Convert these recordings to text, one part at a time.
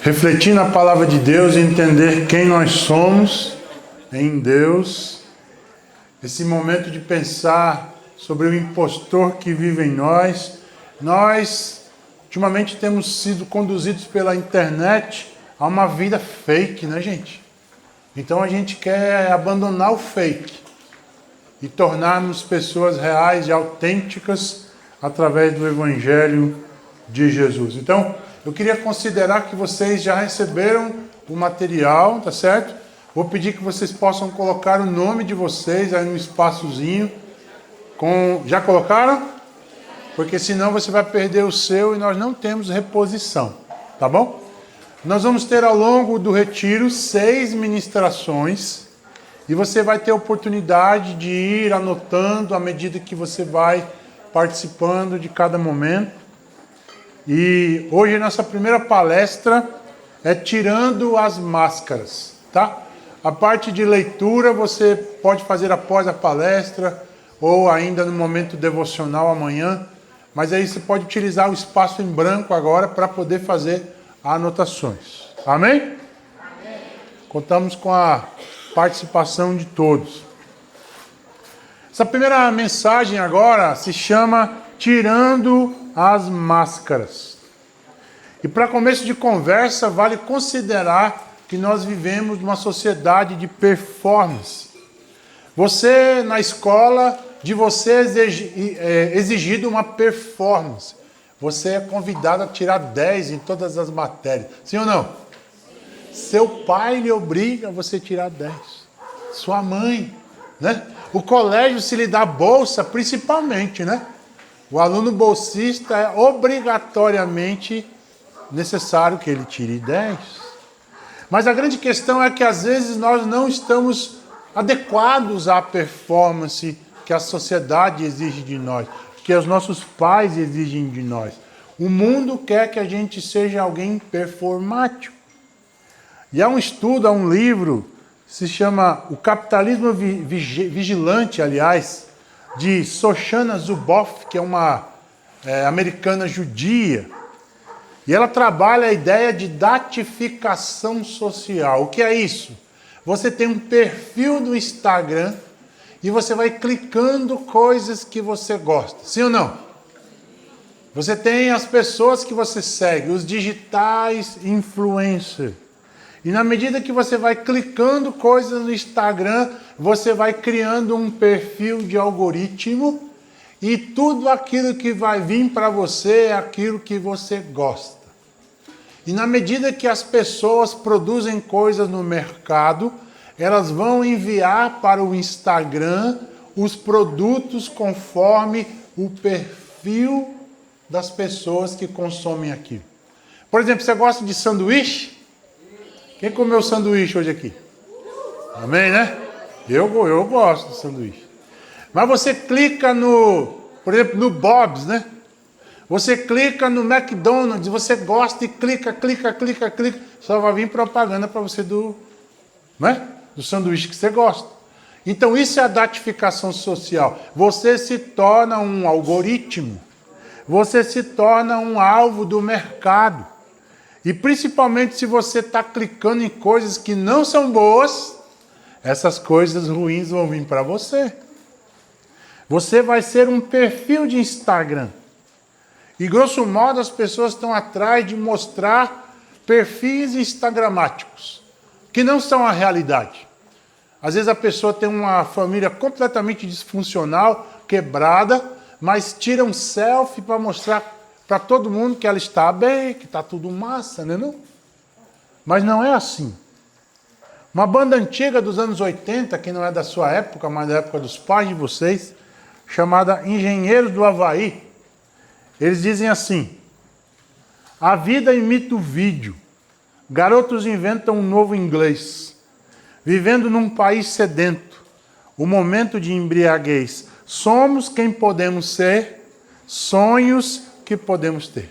refletir na palavra de Deus e entender quem nós somos em Deus. Esse momento de pensar sobre o impostor que vive em nós. Nós, ultimamente, temos sido conduzidos pela internet a uma vida fake, né, gente? Então a gente quer abandonar o fake e tornarmos pessoas reais e autênticas através do Evangelho de Jesus. Então, eu queria considerar que vocês já receberam o material, tá certo? Vou pedir que vocês possam colocar o nome de vocês aí no espaçozinho. Já colocaram? Porque senão você vai perder o seu e nós não temos reposição, tá bom? Nós vamos ter ao longo do retiro 6 ministrações e você vai ter a oportunidade de ir anotando à medida que você vai participando de cada momento. E hoje nossa primeira palestra é Tirando as Máscaras, tá? A parte de leitura você pode fazer após a palestra ou ainda no momento devocional amanhã, mas aí você pode utilizar o espaço em branco agora para poder fazer anotações. Amém? Amém? Contamos com a participação de todos. Essa primeira mensagem agora se chama Tirando as Máscaras. E para começo de conversa, vale considerar que nós vivemos numa sociedade de performance. Você, na escola, de você é exigido uma performance. Você é convidado a tirar 10 em todas as matérias. Sim ou não? Seu pai lhe obriga a você tirar 10. Sua mãe, né? O colégio se lhe dá bolsa, principalmente, né? O aluno bolsista é obrigatoriamente necessário que ele tire 10. Mas a grande questão é que às vezes nós não estamos adequados à performance que a sociedade exige de nós, que os nossos pais exigem de nós. O mundo quer que a gente seja alguém performático. E há um estudo, há um livro, se chama O Capitalismo Vigilante, aliás, de Shoshana Zuboff, que é uma americana judia. E ela trabalha a ideia de datificação social. O que é isso? Você tem um perfil no Instagram e você vai clicando coisas que você gosta. Sim ou não? Você tem as pessoas que você segue, os digitais influencers. E na medida que você vai clicando coisas no Instagram, você vai criando um perfil de algoritmo e tudo aquilo que vai vir para você é aquilo que você gosta. E na medida que as pessoas produzem coisas no mercado, elas vão enviar para o Instagram os produtos conforme o perfil das pessoas que consomem aquilo. Por exemplo, você gosta de sanduíche? Quem comeu sanduíche hoje aqui? Amém, né? Eu gosto de sanduíche. Mas você clica por exemplo, no Bob's, né? Você clica no McDonald's, você gosta e clica. Só vai vir propaganda para você do sanduíche que você gosta. Então isso é a datificação social. Você se torna um algoritmo. Você se torna um alvo do mercado. E principalmente se você está clicando em coisas que não são boas, essas coisas ruins vão vir para você. Você vai ser um perfil de Instagram. E grosso modo as pessoas estão atrás de mostrar perfis instagramáticos, que não são a realidade. Às vezes a pessoa tem uma família completamente disfuncional, quebrada, mas tira um selfie para mostrar para todo mundo que ela está bem, que está tudo massa, né? Não? Mas não é assim. Uma banda antiga dos anos 80, que não é da sua época, mas da época dos pais de vocês, chamada Engenheiros do Havaí, eles dizem assim: a vida imita o vídeo, garotos inventam um novo inglês, vivendo num país sedento, o momento de embriaguez, somos quem podemos ser, sonhos que podemos ter.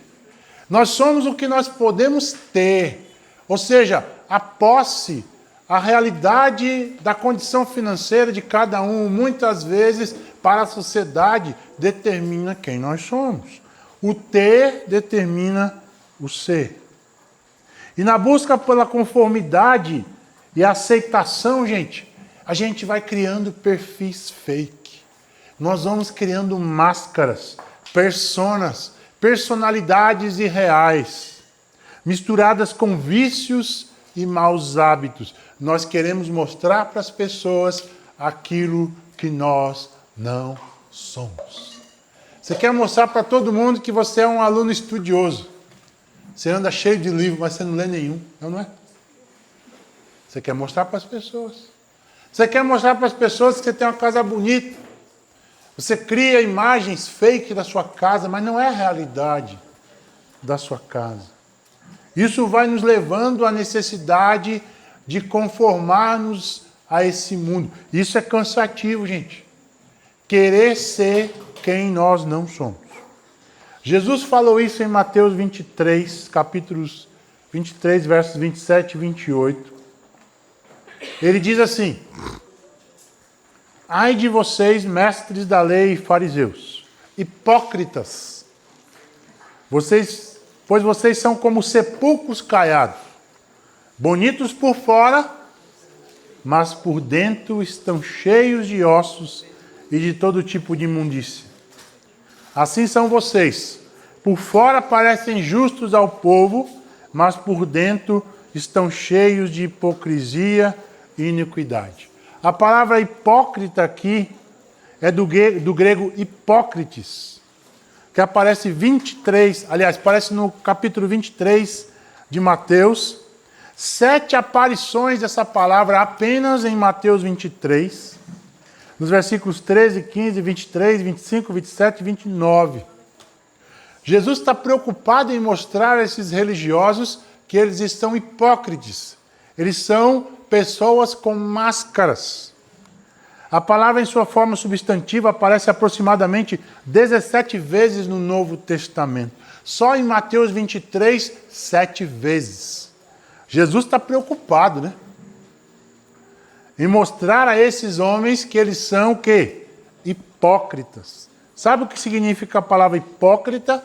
Nós somos o que nós podemos ter, ou seja, a posse, a realidade da condição financeira de cada um, muitas vezes, para a sociedade, determina quem nós somos. O ter determina o ser. E na busca pela conformidade e aceitação, gente, a gente vai criando perfis fake. Nós vamos criando máscaras, personas, personalidades irreais, misturadas com vícios e maus hábitos. Nós queremos mostrar para as pessoas aquilo que nós não somos. Você quer mostrar para todo mundo que você é um aluno estudioso. Você anda cheio de livros, mas você não lê nenhum, não é? Você quer mostrar para as pessoas. Você quer mostrar para as pessoas que você tem uma casa bonita. Você cria imagens fake da sua casa, mas não é a realidade da sua casa. Isso vai nos levando à necessidade de conformar-nos a esse mundo. Isso é cansativo, gente. Querer ser quem nós não somos. Jesus falou isso em Mateus 23, capítulos 23, versos 27 e 28. Ele diz assim: ai de vocês, mestres da lei e fariseus, hipócritas, pois vocês são como sepulcros caiados, bonitos por fora, mas por dentro estão cheios de ossos e de todo tipo de imundícia. Assim são vocês. Por fora parecem justos ao povo, mas por dentro estão cheios de hipocrisia e iniquidade. A palavra hipócrita aqui é do grego hipócrites, que aparece 23, aliás, aparece no capítulo 23 de Mateus. 7 aparições dessa palavra apenas em Mateus 23. Nos versículos 13, 15, 23, 25, 27 e 29. Jesus está preocupado em mostrar a esses religiosos que eles estão hipócritas. Eles são pessoas com máscaras. A palavra em sua forma substantiva aparece aproximadamente 17 vezes no Novo Testamento. Só em Mateus 23, 7 vezes. Jesus está preocupado, né? Em mostrar a esses homens que eles são o quê? Hipócritas. Sabe o que significa a palavra hipócrita?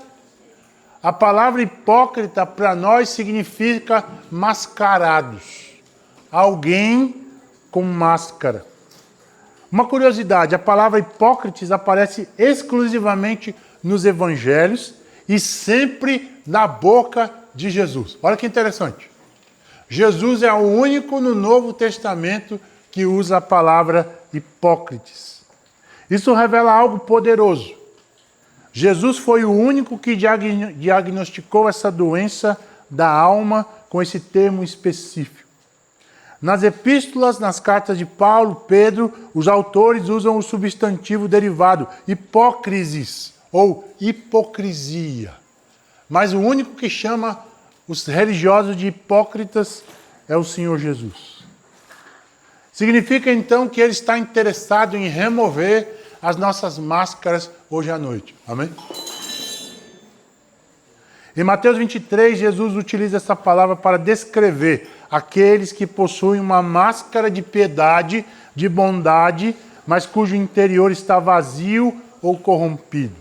A palavra hipócrita para nós significa mascarados. Alguém com máscara. Uma curiosidade, a palavra hipócritas aparece exclusivamente nos evangelhos e sempre na boca de Jesus. Olha que interessante. Jesus é o único no Novo Testamento que usa a palavra hipócritas. Isso revela algo poderoso. Jesus foi o único que diagnosticou essa doença da alma com esse termo específico. Nas epístolas, nas cartas de Paulo, Pedro, os autores usam o substantivo derivado hipócrisis ou hipocrisia. Mas o único que chama os religiosos de hipócritas é o Senhor Jesus. Significa então que ele está interessado em remover as nossas máscaras hoje à noite. Amém? Em Mateus 23, Jesus utiliza essa palavra para descrever aqueles que possuem uma máscara de piedade, de bondade, mas cujo interior está vazio ou corrompido.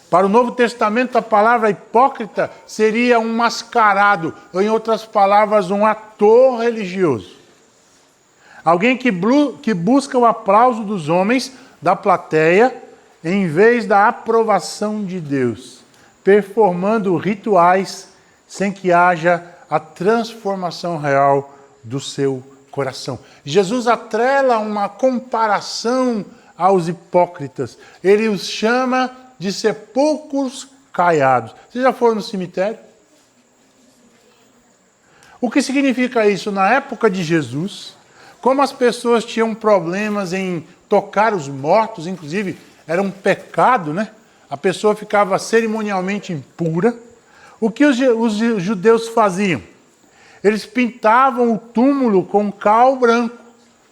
Para o Novo Testamento, a palavra hipócrita seria um mascarado, ou em outras palavras, um ator religioso. Alguém que busca o aplauso dos homens, da plateia, em vez da aprovação de Deus, performando rituais sem que haja a transformação real do seu coração. Jesus atrela uma comparação aos hipócritas. Ele os chama de sepulcros caiados. Vocês já foram no cemitério? O que significa isso? Na época de Jesus, como as pessoas tinham problemas em tocar os mortos, inclusive era um pecado, né? A pessoa ficava cerimonialmente impura. O que os judeus faziam? Eles pintavam o túmulo com cal branco.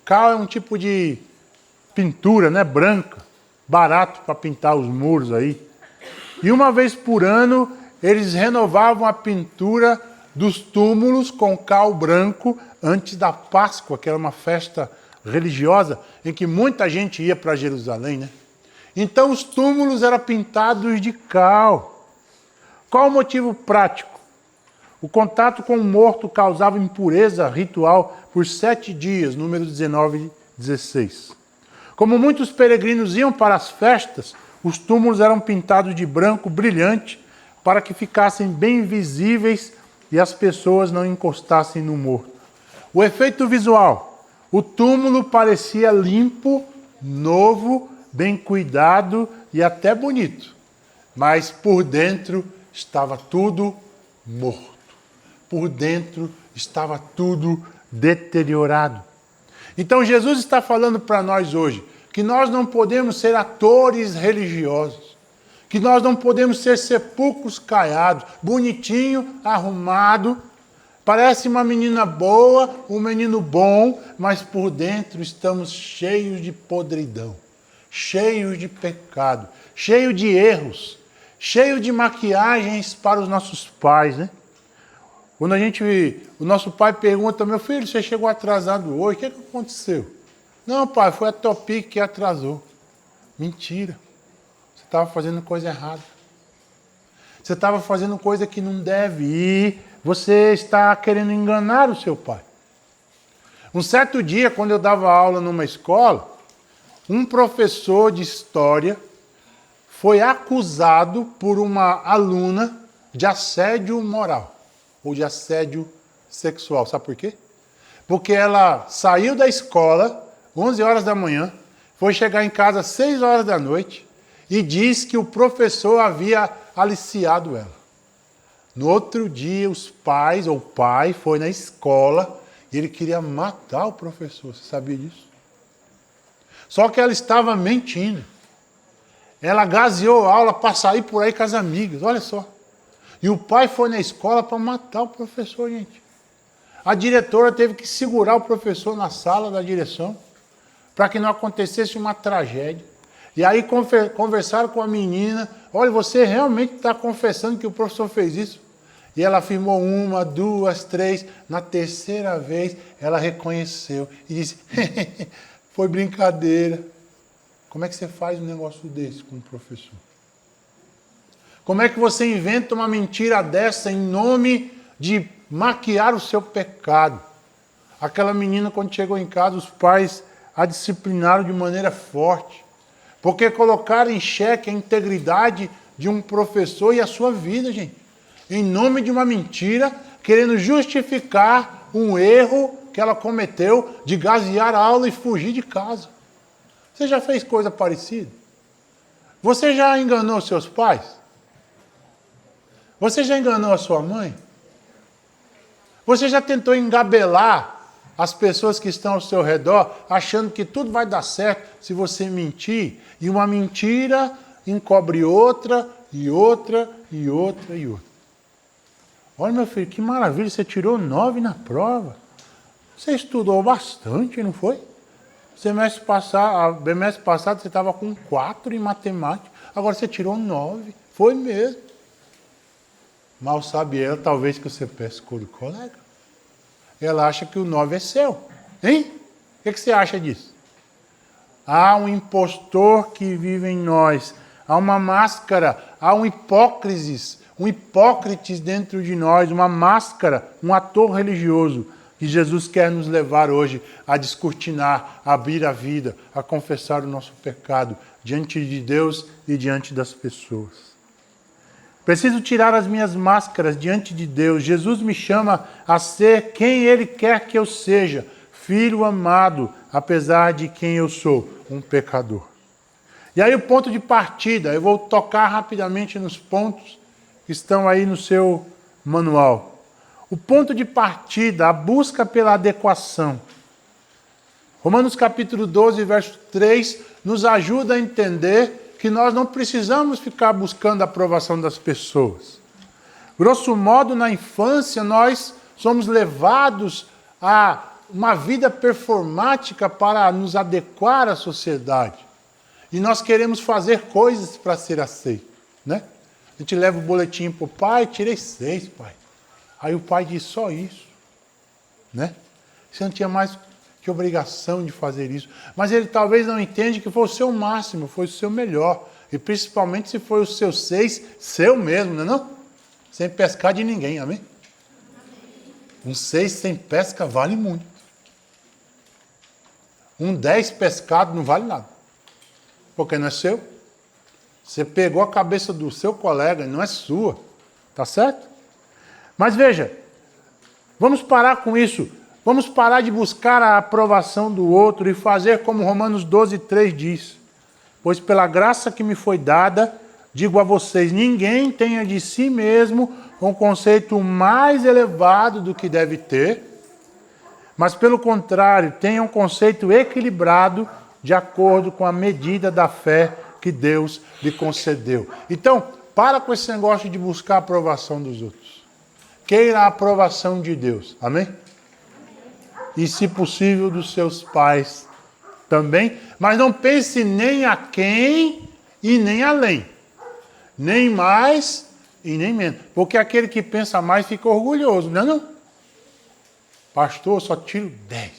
Cal é um tipo de pintura, né? Branca, barato para pintar os muros aí. E uma vez por ano, eles renovavam a pintura dos túmulos com cal branco antes da Páscoa, que era uma festa religiosa em que muita gente ia para Jerusalém, né? Então os túmulos eram pintados de cal. Qual o motivo prático? O contato com o morto causava impureza ritual por 7 dias, número 19 e 16. Como muitos peregrinos iam para as festas, os túmulos eram pintados de branco brilhante para que ficassem bem visíveis e as pessoas não encostassem no morto. O efeito visual: o túmulo parecia limpo, novo, bem cuidado e até bonito, mas por dentro estava tudo morto. Por dentro estava tudo deteriorado. Então Jesus está falando para nós hoje que nós não podemos ser atores religiosos, que nós não podemos ser sepulcros caiados, bonitinho, arrumado, parece uma menina boa, um menino bom, mas por dentro estamos cheios de podridão, cheios de pecado, cheios de erros, cheios de maquiagens para os nossos pais, né? Quando o nosso pai pergunta: meu filho, você chegou atrasado hoje, o que aconteceu? Não, pai, foi a Topic que atrasou. Mentira. Você estava fazendo coisa errada. Você estava fazendo coisa que não deve e você está querendo enganar o seu pai. Um certo dia, quando eu dava aula numa escola, um professor de história foi acusado por uma aluna de assédio moral ou de assédio sexual. Sabe por quê? Porque ela saiu da escola 11 horas da manhã, foi chegar em casa às 6 horas da noite e disse que o professor havia aliciado ela. No outro dia, os pais, ou o pai, foi na escola e ele queria matar o professor. Você sabia disso? Só que ela estava mentindo. Ela gaseou a aula para sair por aí com as amigas, olha só. E o pai foi na escola para matar o professor, gente. A diretora teve que segurar o professor na sala da direção para que não acontecesse uma tragédia. E aí conversaram com a menina: olha, você realmente está confessando que o professor fez isso? E ela afirmou 1, 2, 3. Na terceira vez, ela reconheceu e disse: foi brincadeira. Como é que você faz um negócio desse com o professor? Como é que você inventa uma mentira dessa em nome de maquiar o seu pecado? Aquela menina, quando chegou em casa, os pais a disciplinaram de maneira forte, porque colocaram em xeque a integridade de um professor e a sua vida, gente, em nome de uma mentira, querendo justificar um erro que ela cometeu de gasear a aula e fugir de casa. Você já fez coisa parecida? Você já enganou seus pais? Você já enganou a sua mãe? Você já tentou engabelar as pessoas que estão ao seu redor, achando que tudo vai dar certo se você mentir? E uma mentira encobre outra, e outra, e outra, e outra. Olha, meu filho, que maravilha, você tirou 9 na prova. Você estudou bastante, não foi? Semestre passado você estava com 4 em matemática, agora você tirou 9. Foi mesmo. Mal sabe ela, talvez, que você pescou do colega. Ela acha que o 9 é seu. Hein? O que você acha disso? Há um impostor que vive em nós. Há uma máscara, há um hipócrites dentro de nós, uma máscara, um ator religioso. E Jesus quer nos levar hoje a descortinar, a abrir a vida, a confessar o nosso pecado diante de Deus e diante das pessoas. Preciso tirar as minhas máscaras diante de Deus. Jesus me chama a ser quem Ele quer que eu seja, filho amado, apesar de quem eu sou, um pecador. E aí o ponto de partida, eu vou tocar rapidamente nos pontos que estão aí no seu manual. O ponto de partida, a busca pela adequação. Romanos capítulo 12, verso 3, nos ajuda a entender que nós não precisamos ficar buscando a aprovação das pessoas. Grosso modo, na infância, nós somos levados a uma vida performática para nos adequar à sociedade. E nós queremos fazer coisas para ser aceito, né? A gente leva o boletim para o pai: tirei 6, pai. Aí o pai diz: só isso, né? Você não tinha mais que obrigação de fazer isso. Mas ele talvez não entende que foi o seu máximo, foi o seu melhor. E principalmente se foi o seu 6, seu mesmo, não é não? Sem pescar de ninguém, amém? Um 6 sem pesca vale muito. Um 10 pescado não vale nada. Porque não é seu. Você pegou a cabeça do seu colega, não é sua. Tá certo? Mas veja, vamos parar com isso. Vamos parar de buscar a aprovação do outro e fazer como Romanos 12:3 diz. Pois pela graça que me foi dada, digo a vocês, ninguém tenha de si mesmo um conceito mais elevado do que deve ter, mas pelo contrário, tenha um conceito equilibrado de acordo com a medida da fé que Deus lhe concedeu. Então, para com esse negócio de buscar a aprovação dos outros. Queira a aprovação de Deus. Amém? E, se possível, dos seus pais também. Mas não pense nem a quem e nem além. Nem mais e nem menos. Porque aquele que pensa mais fica orgulhoso, não é não? Pastor, eu só tiro 10.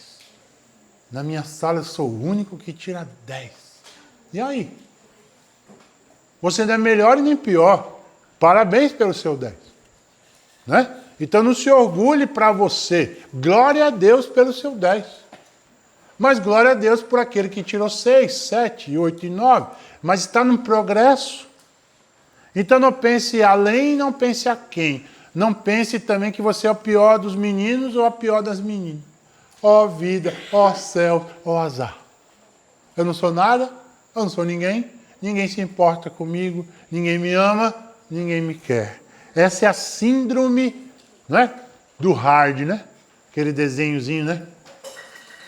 Na minha sala eu sou o único que tira 10. E aí? Você não é melhor e nem pior. Parabéns pelo seu 10. Né? Então não se orgulhe para você. Glória a Deus pelo seu 10. Mas glória a Deus por aquele que tirou 6, 7, 8 e 9. Mas está num progresso. Então não pense além, não pense a quem. Não pense também que você é o pior dos meninos ou a pior das meninas. Ó vida, ó céu, ó azar. Eu não sou nada, eu não sou ninguém. Ninguém se importa comigo, ninguém me ama, ninguém me quer. Essa é a síndrome, não é? Do hard, né? Aquele desenhozinho, né?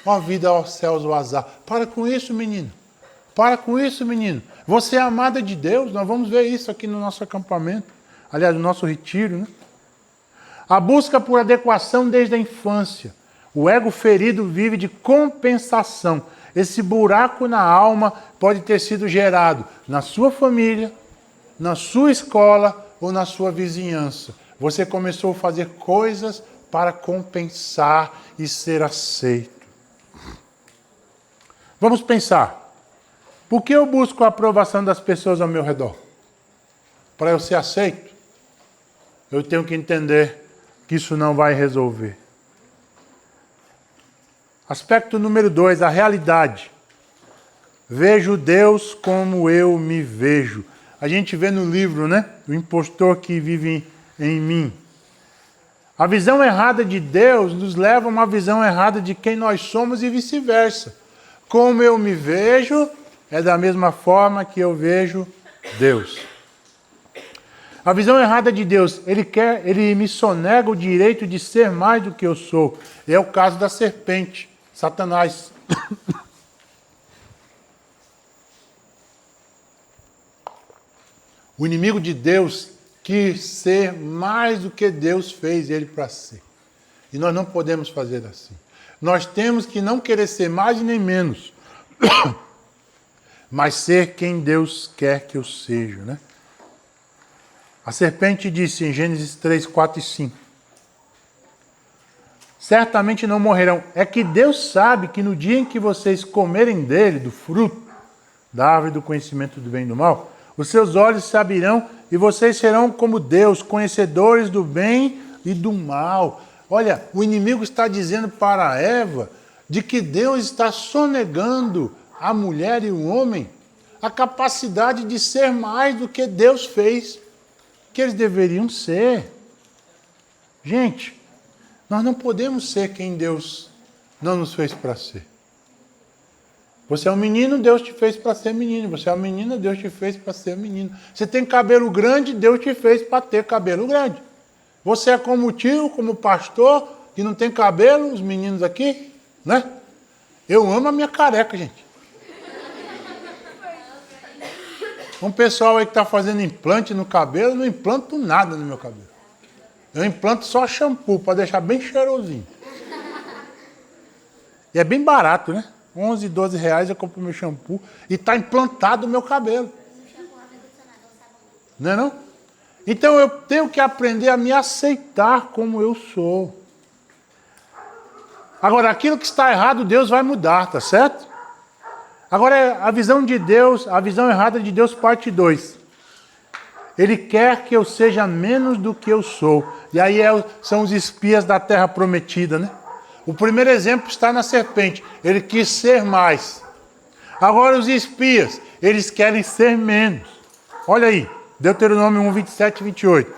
Ó vida, ó céus, ó azar. Para com isso, menino. Para com isso, menino. Você é amada de Deus, nós vamos ver isso aqui no nosso acampamento. Aliás, no nosso retiro, né? A busca por adequação desde a infância. O ego ferido vive de compensação. Esse buraco na alma pode ter sido gerado na sua família, na sua escola ou na sua vizinhança. Você começou a fazer coisas para compensar e ser aceito. Vamos pensar. Por que eu busco a aprovação das pessoas ao meu redor? Para eu ser aceito? Eu tenho que entender que isso não vai resolver. Aspecto número 2, a realidade. Vejo Deus como eu me vejo. A gente vê no livro, né? O impostor que vive em mim. A visão errada de Deus nos leva a uma visão errada de quem nós somos e vice-versa. Como eu me vejo é da mesma forma que eu vejo Deus. A visão errada de Deus, ele me sonega o direito de ser mais do que eu sou. É o caso da serpente, Satanás. O inimigo de Deus quis ser mais do que Deus fez ele para ser. E nós não podemos fazer assim. Nós temos que não querer ser mais nem menos, mas ser quem Deus quer que eu seja, né? A serpente disse em Gênesis 3, 4 e 5. Certamente não morrerão. É que Deus sabe que no dia em que vocês comerem dele, do fruto, da árvore do conhecimento do bem e do mal, os seus olhos se abrirão e vocês serão como Deus, conhecedores do bem e do mal. Olha, o inimigo está dizendo para Eva de que Deus está sonegando a mulher e o homem a capacidade de ser mais do que Deus fez, que eles deveriam ser. Gente, nós não podemos ser quem Deus não nos fez para ser. Você é um menino, Deus te fez para ser menino. Você é uma menina, Deus te fez para ser menino. Você tem cabelo grande, Deus te fez para ter cabelo grande. Você é como tio, como pastor, que não tem cabelo, os meninos aqui, né? Eu amo a minha careca, gente. Um pessoal aí que está fazendo implante no cabelo, eu não implanto nada no meu cabelo. Eu implanto só shampoo, para deixar bem cheirosinho. E é bem barato, né? 11, 12 reais eu compro meu shampoo e está implantado no meu cabelo. Não é não? Então eu tenho que aprender a me aceitar como eu sou. Agora, aquilo que está errado, Deus vai mudar, tá certo? Agora, a visão de Deus, a visão errada de Deus, parte 2. Ele quer que eu seja menos do que eu sou. E aí são os espias da terra prometida, né? O primeiro exemplo está na serpente. Ele quis ser mais. Agora os espias, eles querem ser menos. Olha aí, Deuteronômio 1, 27 e 28.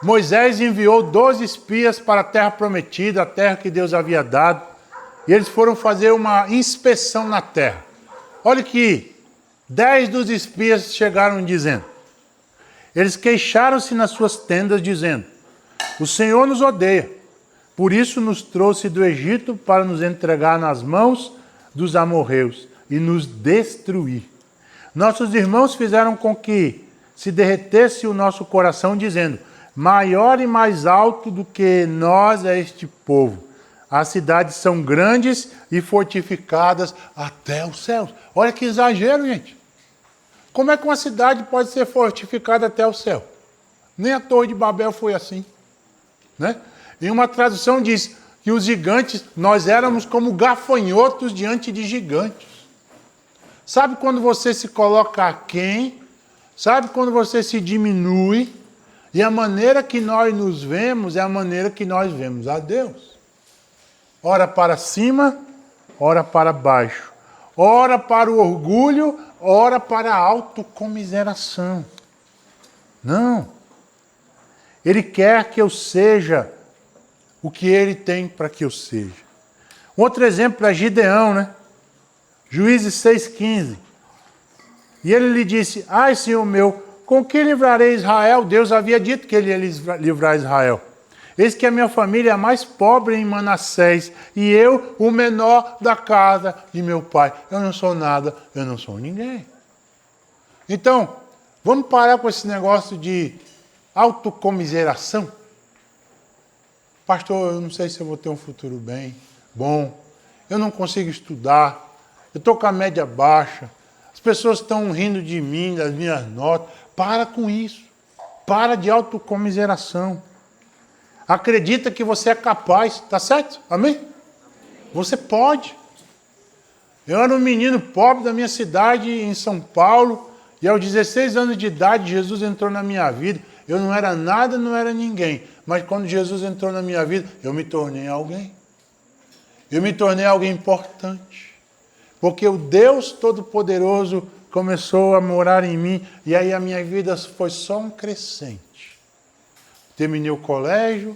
Moisés enviou 12 espias para a terra prometida, a terra que Deus havia dado. E eles foram fazer uma inspeção na terra. Olha que 10 dos espias chegaram dizendo. Eles queixaram-se nas suas tendas dizendo: o Senhor nos odeia, por isso nos trouxe do Egito para nos entregar nas mãos dos amorreus e nos destruir. Nossos irmãos fizeram com que se derretesse o nosso coração dizendo: maior e mais alto do que nós é este povo. As cidades são grandes e fortificadas até os céus. Olha que exagero, gente. Como é que uma cidade pode ser fortificada até o céu? Nem a Torre de Babel foi assim, né? Em uma tradução diz que os gigantes, nós éramos como gafanhotos diante de gigantes. Sabe quando você se coloca aquém? Sabe quando você se diminui? E a maneira que nós nos vemos é a maneira que nós vemos a Deus. Ora para cima, ora para baixo. Ora para o orgulho, ora para a autocomiseração. Não. Ele quer que eu seja o que ele tem para que eu seja. Outro exemplo é Gideão, né? Juízes 6,15. E ele lhe disse: ai, Senhor meu, com que livrarei Israel? Deus havia dito que ele ia livrar Israel. Eis que a minha família é a mais pobre em Manassés, e eu, o menor da casa de meu pai. Eu não sou nada, eu não sou ninguém. Então, vamos parar com esse negócio de autocomiseração? Pastor, eu não sei se eu vou ter um futuro bom, eu não consigo estudar, eu estou com a média baixa, as pessoas estão rindo de mim, das minhas notas. Para com isso. Para de autocomiseração. Acredita que você é capaz, tá certo? Amém? Você pode. Eu era um menino pobre da minha cidade, em São Paulo, e aos 16 anos de idade, Jesus entrou na minha vida. Eu não era nada, não era ninguém. Mas quando Jesus entrou na minha vida, eu me tornei alguém. Eu me tornei alguém importante. Porque o Deus Todo-Poderoso começou a morar em mim, e aí a minha vida foi só um crescente. Terminei o colégio,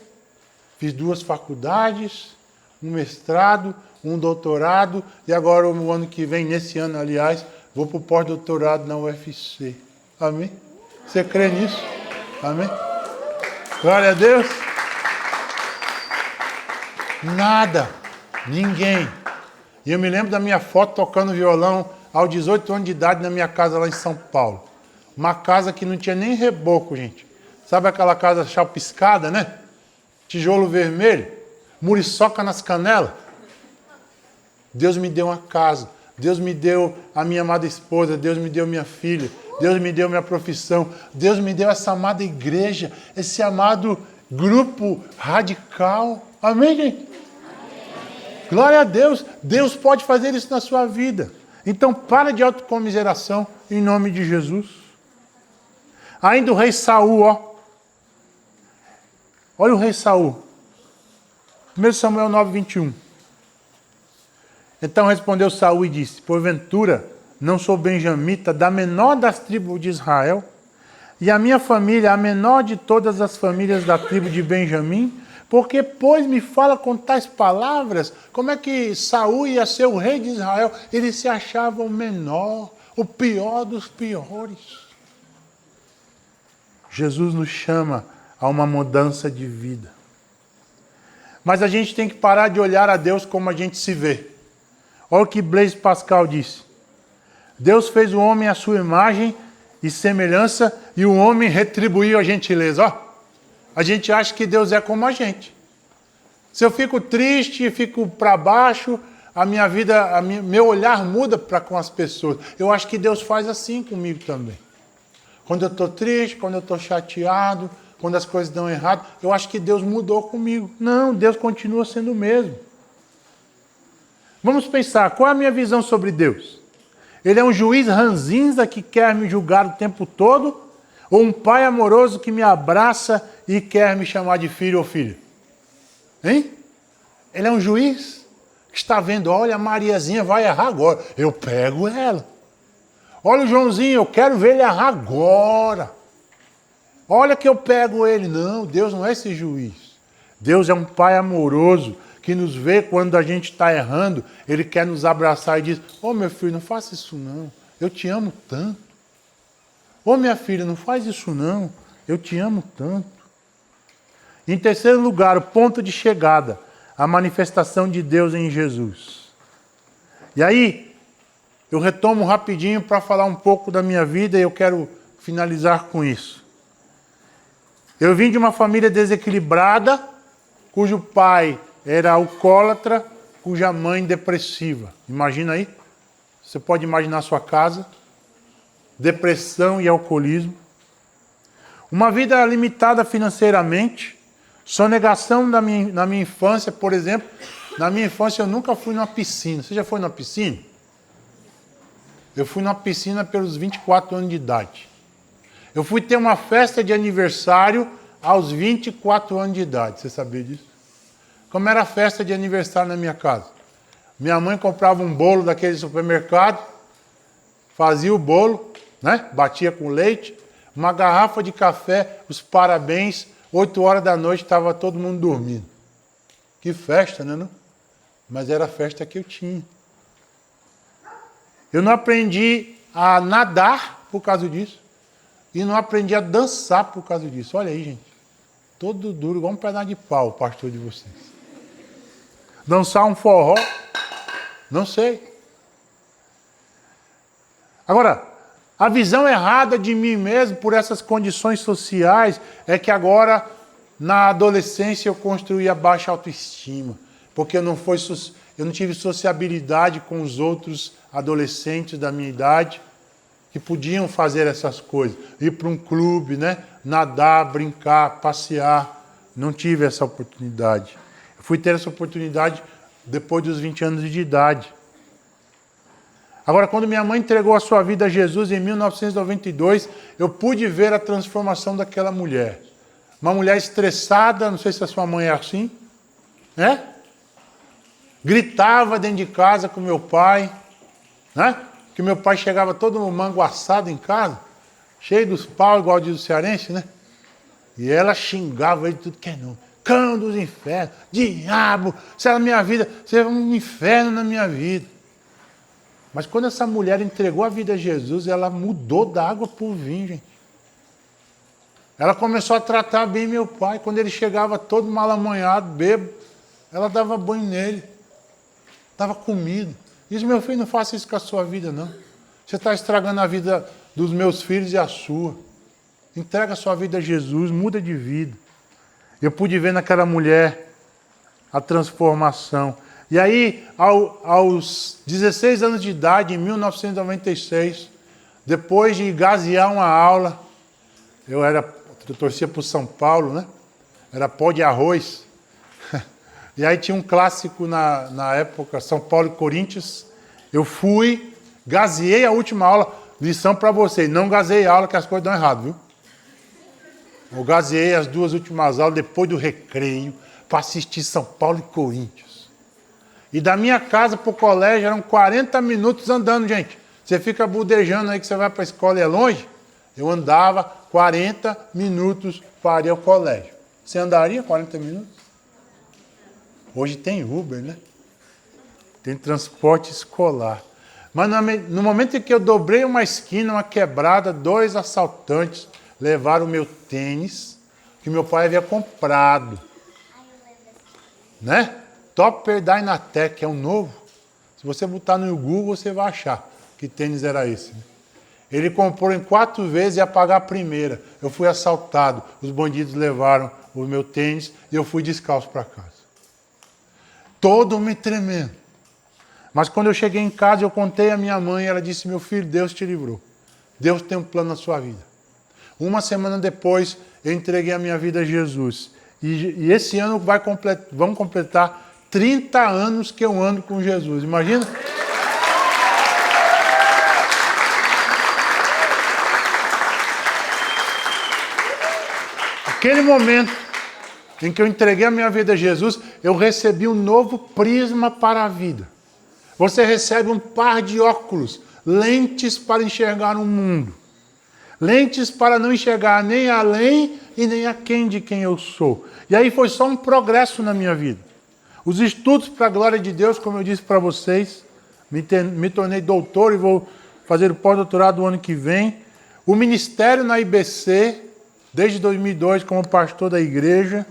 fiz 2 faculdades, um mestrado, um doutorado, e agora no ano que vem, nesse ano, aliás, vou para o pós-doutorado na UFC. Amém? Você crê nisso? Amém? Glória a Deus. Nada, ninguém. E eu me lembro da minha foto tocando violão aos 18 anos de idade na minha casa lá em São Paulo. Uma casa que não tinha nem reboco, gente. Sabe aquela casa chapiscada, né? Tijolo vermelho, muriçoca nas canelas. Deus me deu uma casa. Deus me deu a minha amada esposa. Deus me deu minha filha. Deus me deu minha profissão. Deus me deu essa amada igreja. Esse amado grupo radical. Amém, gente? Amém. Glória a Deus. Deus pode fazer isso na sua vida. Então, para de autocomiseração em nome de Jesus. Ainda o rei Saul, ó. Olha o rei Saul. 1 Samuel 9, 21. Então respondeu Saul e disse: porventura, não sou benjamita, da menor das tribos de Israel? E a minha família, a menor de todas as famílias da tribo de Benjamim? Porque, pois, me fala com tais palavras, como é que Saul ia ser o rei de Israel? Ele se achava o menor, o pior dos piores. Jesus nos chama a uma mudança de vida. Mas a gente tem que parar de olhar a Deus como a gente se vê. Olha o que Blaise Pascal disse. Deus fez o homem à sua imagem e semelhança, e o homem retribuiu a gentileza. Ó, a gente acha que Deus é como a gente. Se eu fico triste, fico para baixo, a minha vida, meu olhar muda para com as pessoas. Eu acho que Deus faz assim comigo também. Quando eu estou triste, quando eu estou chateado, quando as coisas dão errado, eu acho que Deus mudou comigo. Não, Deus continua sendo o mesmo. Vamos pensar, qual é a minha visão sobre Deus? Ele é um juiz ranzinza que quer me julgar o tempo todo? Ou um pai amoroso que me abraça e quer me chamar de filho ou filha? Hein? Ele é um juiz que está vendo, olha, a Mariazinha vai errar agora. Eu pego ela. Olha o Joãozinho, eu quero ver ele errar agora. Olha que eu pego ele. Não, Deus não é esse juiz. Deus é um pai amoroso que nos vê quando a gente está errando. Ele quer nos abraçar e diz, ô meu filho, não faça isso não. Eu te amo tanto. Ô minha filha, não faz isso não. Eu te amo tanto. Em terceiro lugar, o ponto de chegada. A manifestação de Deus em Jesus. E aí, eu retomo rapidinho para falar um pouco da minha vida e eu quero finalizar com isso. Eu vim de uma família desequilibrada, cujo pai era alcoólatra, cuja mãe depressiva. Imagina aí, você pode imaginar a sua casa, depressão e alcoolismo. Uma vida limitada financeiramente, sonegação na minha infância, por exemplo. Na minha infância eu nunca fui numa piscina. Você já foi numa piscina? Eu fui numa piscina pelos 24 anos de idade. Eu fui ter uma festa de aniversário aos 24 anos de idade. Você sabia disso? Como era a festa de aniversário na minha casa? Minha mãe comprava um bolo daquele supermercado, fazia o bolo, né? Batia com leite, uma garrafa de café, os parabéns, 8 horas da noite estava todo mundo dormindo. Que festa, né? Não? Mas era a festa que eu tinha. Eu não aprendi a nadar por causa disso. E não aprendi a dançar por causa disso. Olha aí, gente. Todo duro, igual um pedaço de pau, o pastor de vocês. Dançar um forró, não sei. Agora, a visão errada de mim mesmo por essas condições sociais é que agora, na adolescência, eu construí a baixa autoestima. Porque eu não tive sociabilidade com os outros adolescentes da minha idade que podiam fazer essas coisas. Ir para um clube, né? Nadar, brincar, passear. Não tive essa oportunidade. Eu fui ter essa oportunidade depois dos 20 anos de idade. Agora, quando minha mãe entregou a sua vida a Jesus em 1992, eu pude ver a transformação daquela mulher. Uma mulher estressada, não sei se a sua mãe é assim, né? Gritava dentro de casa com meu pai, né? Que meu pai chegava todo manguaçado em casa, cheio dos pau, igual diz o cearense, né? E ela xingava ele de tudo que é não. Cão dos infernos, diabo, isso é a minha vida, você é um inferno na minha vida. Mas quando essa mulher entregou a vida a Jesus, ela mudou da água para o vinho, gente. Ela começou a tratar bem meu pai. Quando ele chegava todo malamanhado, bêbado, ela dava banho nele. Dava comida. Diz, meu filho, não faça isso com a sua vida, não. Você está estragando a vida dos meus filhos e a sua. Entrega a sua vida a Jesus, muda de vida. Eu pude ver naquela mulher a transformação. E aí, aos 16 anos de idade, em 1996, depois de gasear uma aula, eu torcia para o São Paulo, né? Era pó de arroz. E aí tinha um clássico na época, São Paulo e Corinthians. Eu fui, gaseei a última aula, lição para vocês, não gaseei a aula que as coisas dão errado, viu? Eu gaseei as 2 últimas aulas depois do recreio para assistir São Paulo e Corinthians. E da minha casa para o colégio eram 40 minutos andando, gente. Você fica budejando aí que você vai para a escola e é longe? Eu andava 40 minutos para ir ao colégio. Você andaria 40 minutos? Hoje tem Uber, né? Tem transporte escolar. Mas no momento em que eu dobrei uma esquina, uma quebrada, 2 assaltantes levaram o meu tênis, que meu pai havia comprado. Né? Topper Dynatec, é um novo. Se você botar no Google, você vai achar que tênis era esse. Né? Ele comprou em 4 vezes e ia pagar a primeira. Eu fui assaltado. Os bandidos levaram o meu tênis e eu fui descalço para casa. Todo me tremendo. Mas quando eu cheguei em casa, eu contei à minha mãe, ela disse, meu filho, Deus te livrou. Deus tem um plano na sua vida. Uma semana depois, eu entreguei a minha vida a Jesus. E esse ano vamos completar 30 anos que eu ando com Jesus. Imagina? Naquele momento em que eu entreguei a minha vida a Jesus, eu recebi um novo prisma para a vida. Você recebe um par de óculos, lentes para enxergar o mundo. Lentes para não enxergar nem além e nem aquém de quem eu sou. E aí foi só um progresso na minha vida. Os estudos para a glória de Deus, como eu disse para vocês, me tornei doutor e vou fazer o pós-doutorado o ano que vem. O ministério na IBC, desde 2002 como pastor da igreja,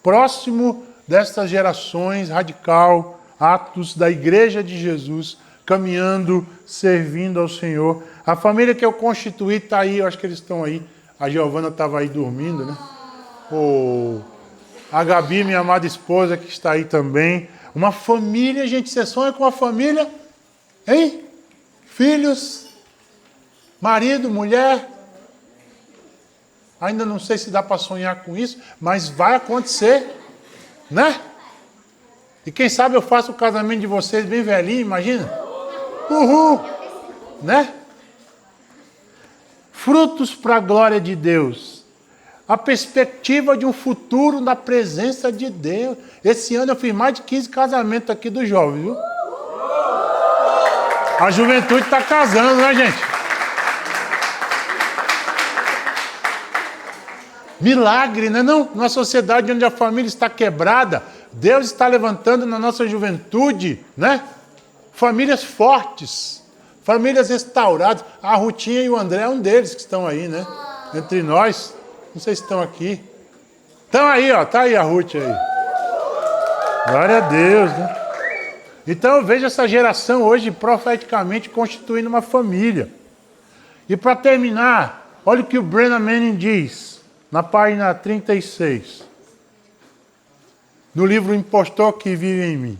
próximo destas gerações, radical, atos da igreja de Jesus, caminhando, servindo ao Senhor. A família que eu constituí está aí, eu acho que eles estão aí. A Giovana estava aí dormindo, né? A Gabi, minha amada esposa, que está aí também. Uma família, gente, você sonha com uma família, hein? Filhos, marido, mulher. Ainda não sei se dá para sonhar com isso, mas vai acontecer, né? E quem sabe eu faço o casamento de vocês bem velhinho, imagina? Uhul! Né? Frutos para a glória de Deus. A perspectiva de um futuro na presença de Deus. Esse ano eu fiz mais de 15 casamentos aqui dos jovens, viu? A juventude está casando, né, gente? Milagre, né? Não, numa sociedade onde a família está quebrada, Deus está levantando na nossa juventude, né? Famílias fortes, famílias restauradas. A Rutinha e o André é um deles que estão aí, né? Entre nós. Não sei se estão aqui. Estão aí, ó. Tá aí a Ruth aí. Glória a Deus, né? Então eu vejo essa geração hoje profeticamente constituindo uma família. E para terminar, olha o que o Brennan Manning diz, na página 36. No livro O Impostor que Vive em Mim.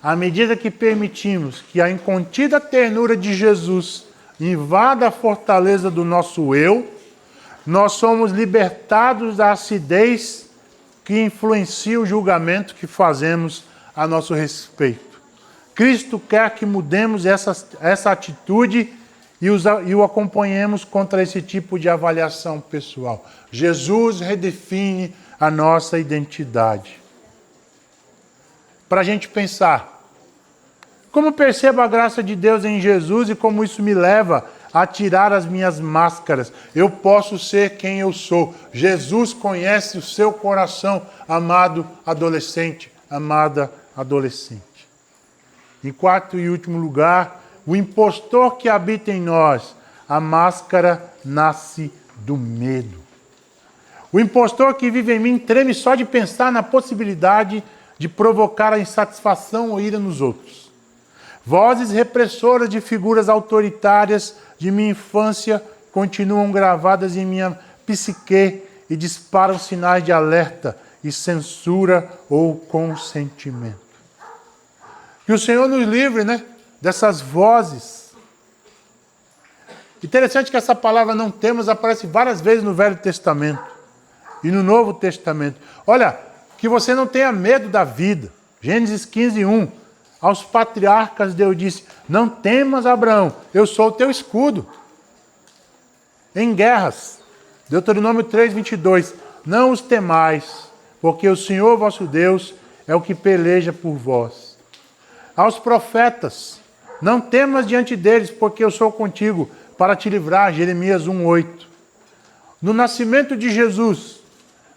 À medida que permitimos que a incontida ternura de Jesus invada a fortaleza do nosso eu, nós somos libertados da acidez que influencia o julgamento que fazemos a nosso respeito. Cristo quer que mudemos essa atitude e o acompanhemos contra esse tipo de avaliação pessoal. Jesus redefine a nossa identidade. Para a gente pensar, como percebo a graça de Deus em Jesus e como isso me leva a tirar as minhas máscaras. Eu posso ser quem eu sou. Jesus conhece o seu coração, amado adolescente, amada adolescente. Em quarto e último lugar, o impostor que habita em nós. A máscara nasce do medo. O impostor que vive em mim treme só de pensar na possibilidade de provocar a insatisfação ou ira nos outros. Vozes repressoras de figuras autoritárias de minha infância continuam gravadas em minha psique e disparam sinais de alerta e censura ou consentimento. Que o Senhor nos livre, né, dessas vozes. Interessante que essa palavra não temos aparece várias vezes no Velho Testamento e no Novo Testamento. Olha, que você não tenha medo da vida. Gênesis 15:1. Aos patriarcas Deus disse, não temas, Abraão, eu sou o teu escudo. Em guerras, Deuteronômio 3:22, não os temais, porque o Senhor vosso Deus é o que peleja por vós. Aos profetas, não temas diante deles, porque eu sou contigo, para te livrar, Jeremias 1:8. No nascimento de Jesus,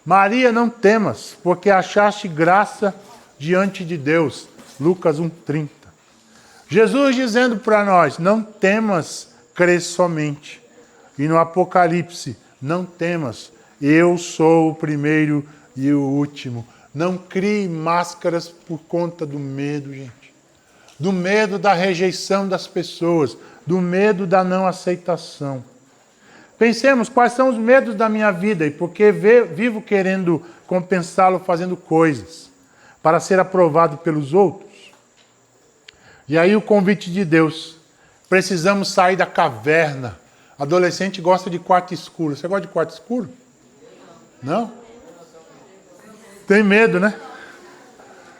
Maria, não temas, porque achaste graça diante de Deus, Lucas 1:30. Jesus dizendo para nós, não temas, crê somente. E no Apocalipse, não temas, eu sou o primeiro e o último. Não crie máscaras por conta do medo, gente. Do medo da rejeição das pessoas, do medo da não aceitação. Pensemos quais são os medos da minha vida e por que vivo querendo compensá-lo fazendo coisas para ser aprovado pelos outros. E aí o convite de Deus. Precisamos sair da caverna. Adolescente gosta de quarto escuro. Você gosta de quarto escuro? Não? Tem medo, né?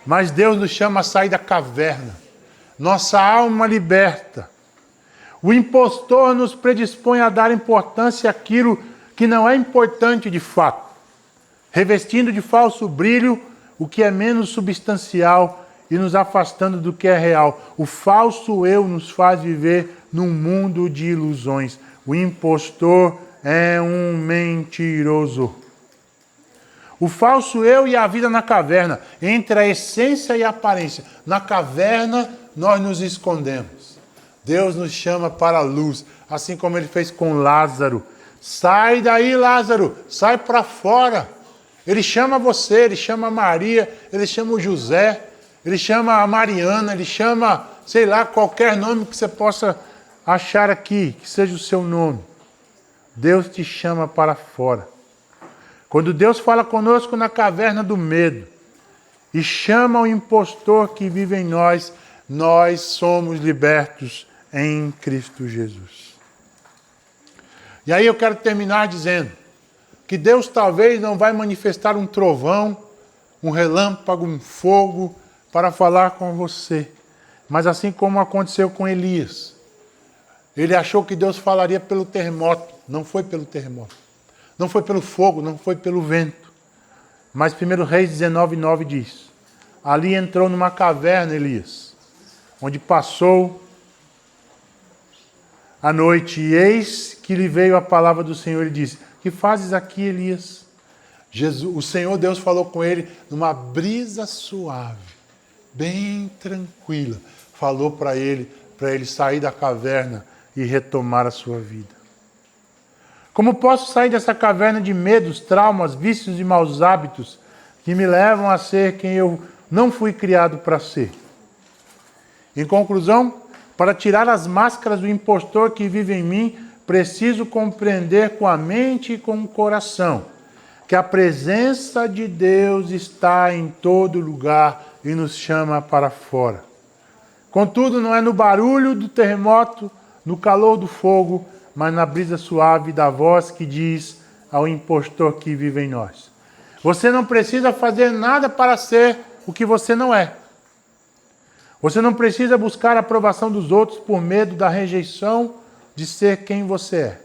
Mas Deus nos chama a sair da caverna. Nossa alma liberta. O impostor nos predispõe a dar importância àquilo que não é importante de fato. revestindo de falso brilho o que é menos substancial e nos afastando do que é real. O falso eu nos faz viver num mundo de ilusões. O impostor é um mentiroso. O falso eu e a vida na caverna, entre a essência e a aparência. Na caverna nós nos escondemos. Deus nos chama para a luz, assim como ele fez com Lázaro. Sai daí, Lázaro, sai para fora. Ele chama você, ele chama a Maria, ele chama o José, ele chama a Mariana, ele chama, sei lá, qualquer nome que você possa achar aqui, que seja o seu nome. Deus te chama para fora. Quando Deus fala conosco na caverna do medo e chama o impostor que vive em nós, nós somos libertos em Cristo Jesus. E aí eu quero terminar dizendo que Deus talvez não vai manifestar um trovão, um relâmpago, um fogo para falar com você. Mas assim como aconteceu com Elias. Ele achou que Deus falaria pelo terremoto. Não foi pelo terremoto. Não foi pelo fogo, não foi pelo vento. Mas 1 Reis 19:9 diz: ali entrou numa caverna Elias, onde passou a noite, e eis que lhe veio a palavra do Senhor e disse: que fazes aqui, Elias? O Senhor Deus falou com ele numa brisa suave, bem tranquila. Falou para ele sair da caverna e retomar a sua vida. Como posso sair dessa caverna de medos, traumas, vícios e maus hábitos que me levam a ser quem eu não fui criado para ser? Em conclusão, para tirar as máscaras do impostor que vive em mim, preciso compreender com a mente e com o coração que a presença de Deus está em todo lugar e nos chama para fora. Contudo, não é no barulho do terremoto, no calor do fogo, mas na brisa suave da voz que diz ao impostor que vive em nós: você não precisa fazer nada para ser o que você não é. Você não precisa buscar a aprovação dos outros por medo da rejeição de ser quem você é.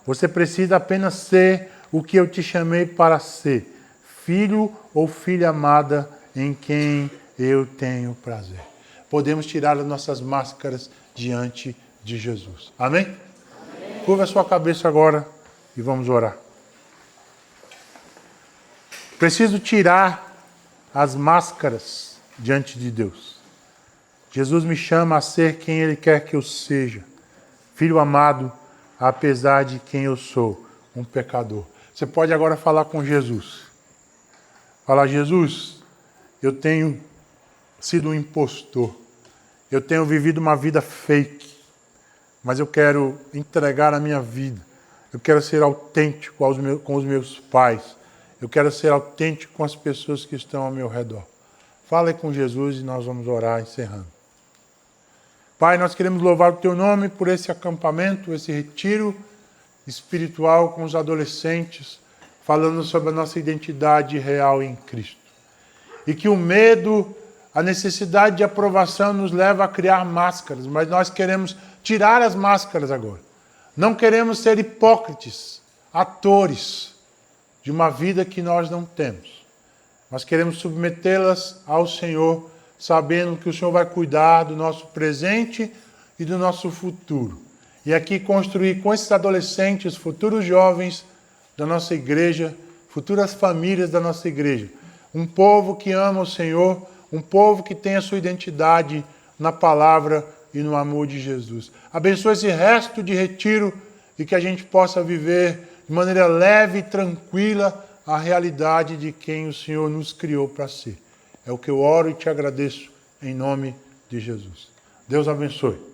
Você precisa apenas ser o que eu te chamei para ser, filho ou filha amada em quem eu tenho prazer. Podemos tirar as nossas máscaras diante de Jesus. Amém? Amém. Curva a sua cabeça agora e vamos orar. Preciso tirar as máscaras diante de Deus. Jesus me chama a ser quem Ele quer que eu seja. Filho amado, apesar de quem eu sou, um pecador. Você pode agora falar com Jesus. Falar: Jesus, eu tenho sido um impostor. Eu tenho vivido uma vida fake. Mas eu quero entregar a minha vida. Eu quero ser autêntico com os meus pais. Eu quero ser autêntico com as pessoas que estão ao meu redor. Fale com Jesus e nós vamos orar encerrando. Pai, nós queremos louvar o Teu nome por esse acampamento, esse retiro espiritual com os adolescentes, falando sobre a nossa identidade real em Cristo. E que o medo, a necessidade de aprovação nos leva a criar máscaras, mas nós queremos tirar as máscaras agora. Não queremos ser hipócritas, atores de uma vida que nós não temos. Nós queremos submetê-las ao Senhor, sabendo que o Senhor vai cuidar do nosso presente e do nosso futuro. E aqui construir com esses adolescentes, futuros jovens da nossa igreja, futuras famílias da nossa igreja, um povo que ama o Senhor, um povo que tem a sua identidade na palavra e no amor de Jesus. Abençoa esse resto de retiro e que a gente possa viver de maneira leve e tranquila a realidade de quem o Senhor nos criou para ser. É o que eu oro e te agradeço em nome de Jesus. Deus abençoe.